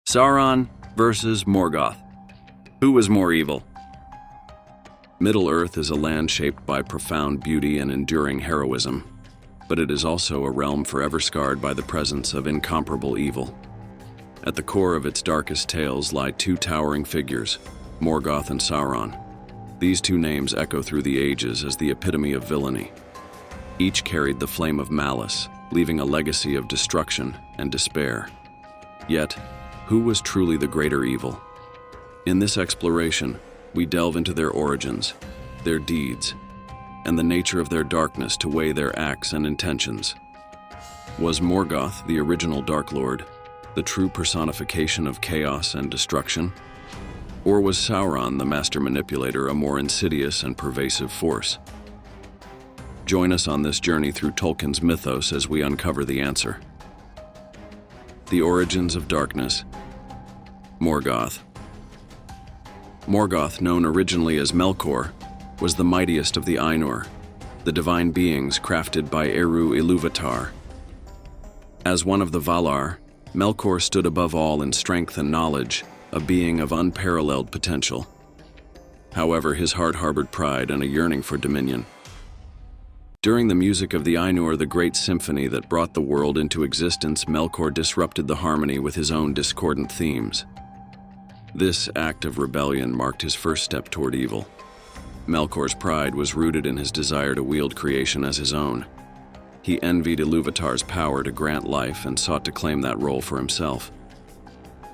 Sauron versus Morgoth. Who was more evil? Middle-earth is a land shaped by profound beauty and enduring heroism, but it is also a realm forever scarred by the presence of incomparable evil. At the core of its darkest tales lie two towering figures, Morgoth and Sauron. These two names echo through the ages as the epitome of villainy. Each carried the flame of malice, leaving a legacy of destruction and despair. Yet, who was truly the greater evil? In this exploration, we delve into their origins, their deeds, and the nature of their darkness to weigh their acts and intentions. Was Morgoth, the original Dark Lord, the true personification of chaos and destruction? Or was Sauron, the master manipulator, a more insidious and pervasive force? Join us on this journey through Tolkien's mythos as we uncover the answer. The origins of darkness. Morgoth. Morgoth, known originally as Melkor, was the mightiest of the Ainur, the divine beings crafted by Eru Ilúvatar. As one of the Valar, Melkor stood above all in strength and knowledge, a being of unparalleled potential. However, his heart harbored pride and a yearning for dominion. During the music of the Ainur, the great symphony that brought the world into existence, Melkor disrupted the harmony with his own discordant themes. This act of rebellion marked his first step toward evil. Melkor's pride was rooted in his desire to wield creation as his own. He envied Ilúvatar's power to grant life and sought to claim that role for himself.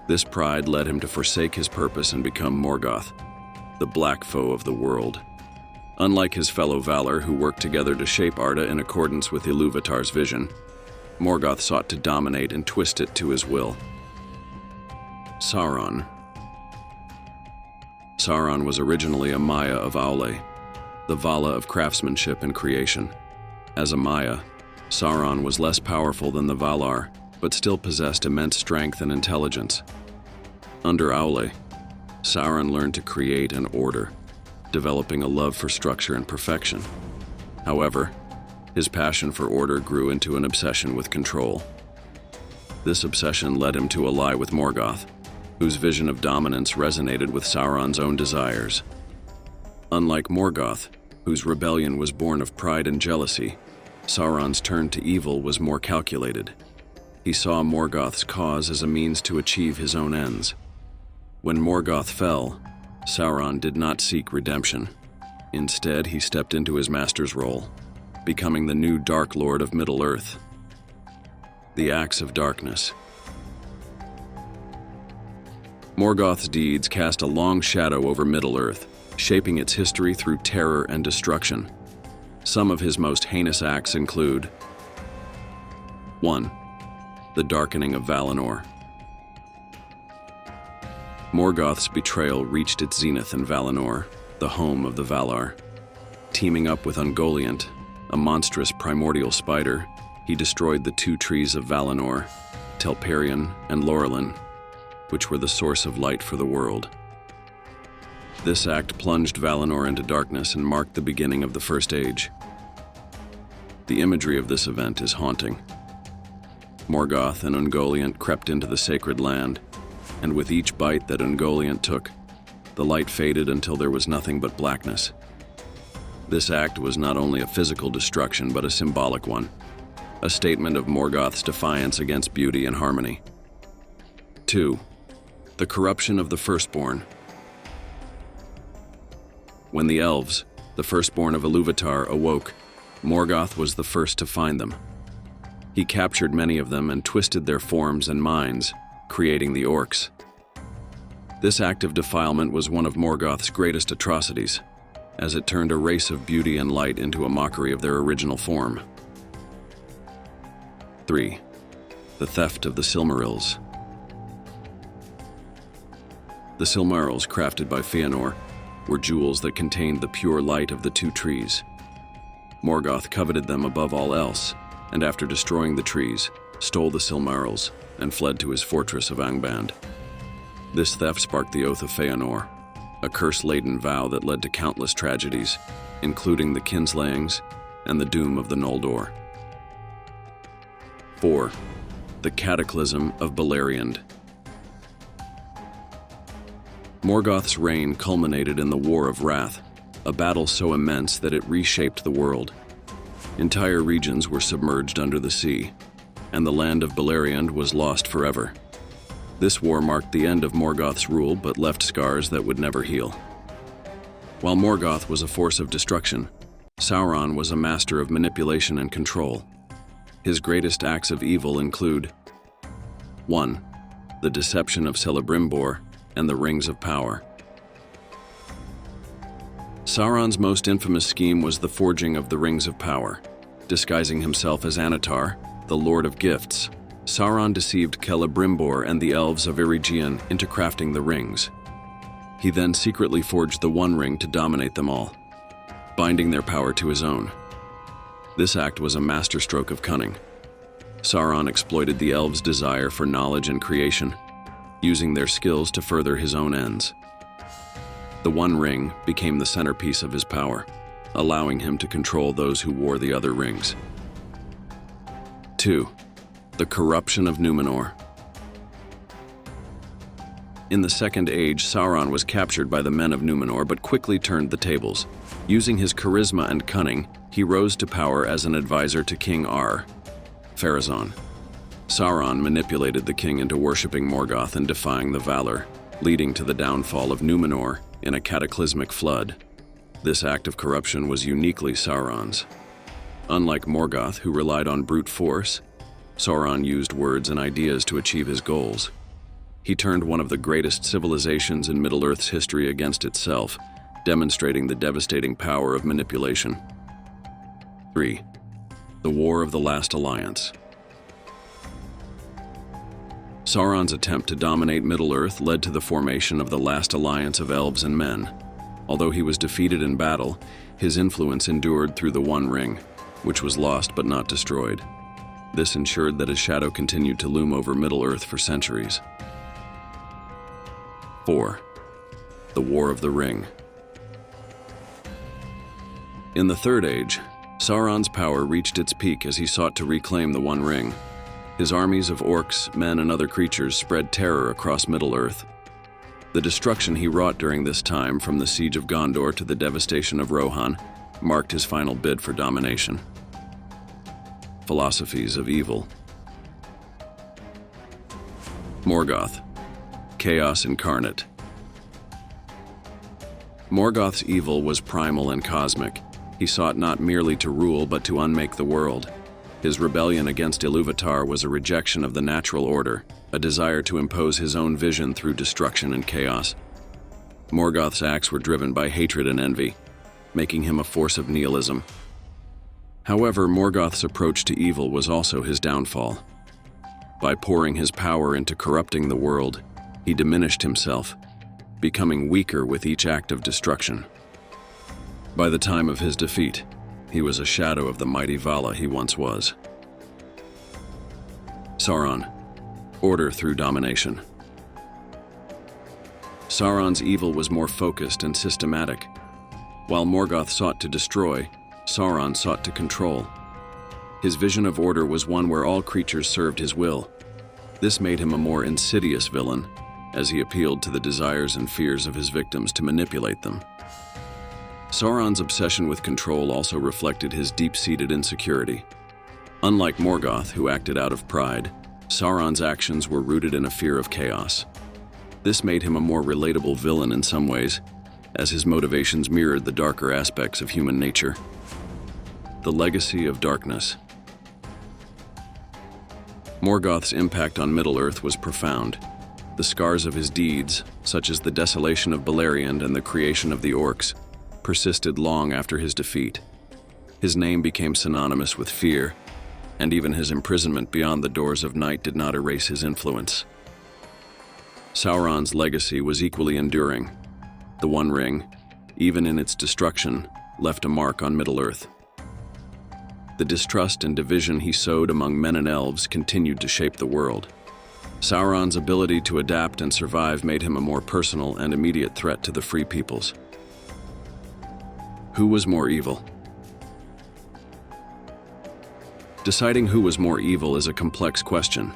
This pride led him to forsake his purpose and become Morgoth, the black foe of the world. Unlike his fellow Valar who worked together to shape Arda in accordance with Ilúvatar's vision, Morgoth sought to dominate and twist it to his will. Sauron. Sauron was originally a Maya of Aule, the Vala of craftsmanship and creation. As a Maya, Sauron was less powerful than the Valar, but still possessed immense strength and intelligence. Under Aule, Sauron learned to create and order, developing a love for structure and perfection. However, his passion for order grew into an obsession with control. This obsession led him to ally with Morgoth, whose vision of dominance resonated with Sauron's own desires. Unlike Morgoth, whose rebellion was born of pride and jealousy, Sauron's turn to evil was more calculated. He saw Morgoth's cause as a means to achieve his own ends. When Morgoth fell, Sauron did not seek redemption. Instead, he stepped into his master's role, becoming the new Dark Lord of Middle-earth. The Acts of Darkness. Morgoth's deeds cast a long shadow over Middle-earth, shaping its history through terror and destruction. Some of his most heinous acts include 1. The Darkening of Valinor. Morgoth's betrayal reached its zenith in Valinor, the home of the Valar. Teaming up with Ungoliant, a monstrous primordial spider, he destroyed the two trees of Valinor, Telperion and Laurelin, which were the source of light for the world. This act plunged Valinor into darkness and marked the beginning of the First Age. The imagery of this event is haunting. Morgoth and Ungoliant crept into the sacred land, and with each bite that Ungoliant took, the light faded until there was nothing but blackness. This act was not only a physical destruction but a symbolic one, a statement of Morgoth's defiance against beauty and harmony. 2. The Corruption of the Firstborn. When the elves, the Firstborn of Ilúvatar, awoke, Morgoth was the first to find them. He captured many of them and twisted their forms and minds, creating the Orcs. This act of defilement was one of Morgoth's greatest atrocities, as it turned a race of beauty and light into a mockery of their original form. 3. The Theft of the Silmarils. The Silmarils, crafted by Fëanor, were jewels that contained the pure light of the two trees. Morgoth coveted them above all else, and after destroying the trees, stole the Silmarils and fled to his fortress of Angband. This theft sparked the Oath of Fëanor, a curse-laden vow that led to countless tragedies, including the kinslayings and the doom of the Noldor. 4. The Cataclysm of Baran. Morgoth's reign culminated in the War of Wrath, a battle so immense that it reshaped the world. Entire regions were submerged under the sea, and the land of Beleriand was lost forever. This war marked the end of Morgoth's rule but left scars that would never heal. While Morgoth was a force of destruction, Sauron was a master of manipulation and control. His greatest acts of evil include 1. The deception of Celebrimbor and the Rings of Power. Sauron's most infamous scheme was the forging of the Rings of Power. Disguising himself as Anatar, the Lord of Gifts, Sauron deceived Celebrimbor and the elves of Eregion into crafting the rings. He then secretly forged the One Ring to dominate them all, binding their power to his own. This act was a masterstroke of cunning. Sauron exploited the elves' desire for knowledge and creation, using their skills to further his own ends. The One Ring became the centerpiece of his power, allowing him to control those who wore the other rings. 2. The Corruption of Numor. In the Second Age, Sauron was captured by the men of Numenor but quickly turned the tables. Using his charisma and cunning, he rose to power as an advisor to King Pharazôn. Sauron manipulated the king into worshipping Morgoth and defying the Valar, leading to the downfall of Numenor in a cataclysmic flood. This act of corruption was uniquely Sauron's. Unlike Morgoth, who relied on brute force, Sauron used words and ideas to achieve his goals. He turned one of the greatest civilizations in Middle-earth's history against itself, demonstrating the devastating power of manipulation. 3. The War of the Last Alliance. Sauron's attempt to dominate Middle-earth led to the formation of the Last Alliance of elves and men. Although he was defeated in battle, his influence endured through the One Ring, which was lost but not destroyed. This ensured that his shadow continued to loom over Middle-earth for centuries. 4. The War of the Ring. In the Third Age, Sauron's power reached its peak as he sought to reclaim the One Ring. His armies of orcs, men, and other creatures spread terror across Middle-earth. The destruction he wrought during this time, from the siege of Gondor to the devastation of Rohan, marked his final bid for domination. Philosophies of evil. Morgoth, chaos incarnate. Morgoth's evil was primal and cosmic. He sought not merely to rule but to unmake the world. His rebellion against Ilúvatar was a rejection of the natural order, a desire to impose his own vision through destruction and chaos. Morgoth's acts were driven by hatred and envy, making him a force of nihilism. However, Morgoth's approach to evil was also his downfall. By pouring his power into corrupting the world, he diminished himself, becoming weaker with each act of destruction. By the time of his defeat, he was a shadow of the mighty Vala he once was. Sauron, order through domination. Sauron's evil was more focused and systematic. While Morgoth sought to destroy, Sauron sought to control. His vision of order was one where all creatures served his will. This made him a more insidious villain, as he appealed to the desires and fears of his victims to manipulate them. Sauron's obsession with control also reflected his deep-seated insecurity. Unlike Morgoth, who acted out of pride, Sauron's actions were rooted in a fear of chaos. This made him a more relatable villain in some ways, as his motivations mirrored the darker aspects of human nature. The legacy of darkness. Morgoth's impact on Middle-earth was profound. The scars of his deeds, such as the desolation of Beleriand and the creation of the orcs, persisted long after his defeat. His name became synonymous with fear, and even his imprisonment beyond the doors of night did not erase his influence. Sauron's legacy was equally enduring. The One Ring, even in its destruction, left a mark on Middle-earth. The distrust and division he sowed among men and elves continued to shape the world. Sauron's ability to adapt and survive made him a more personal and immediate threat to the free peoples. Who was more evil? Deciding who was more evil is a complex question.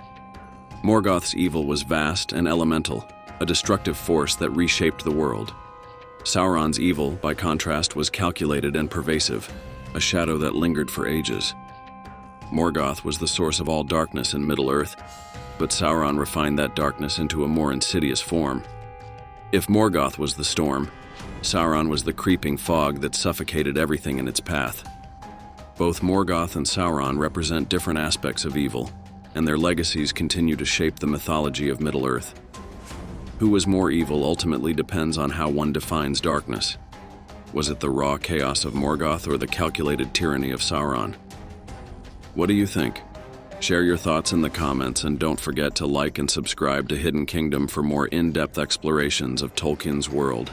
Morgoth's evil was vast and elemental, a destructive force that reshaped the world. Sauron's evil, by contrast, was calculated and pervasive, a shadow that lingered for ages. Morgoth was the source of all darkness in Middle-earth, but Sauron refined that darkness into a more insidious form. If Morgoth was the storm, Sauron was the creeping fog that suffocated everything in its path. Both Morgoth and Sauron represent different aspects of evil, and their legacies continue to shape the mythology of Middle-earth. Who was more evil ultimately depends on how one defines darkness. Was it the raw chaos of Morgoth or the calculated tyranny of Sauron? What do you think? Share your thoughts in the comments, and don't forget to like and subscribe to Hidden Kingdom for more in-depth explorations of Tolkien's world.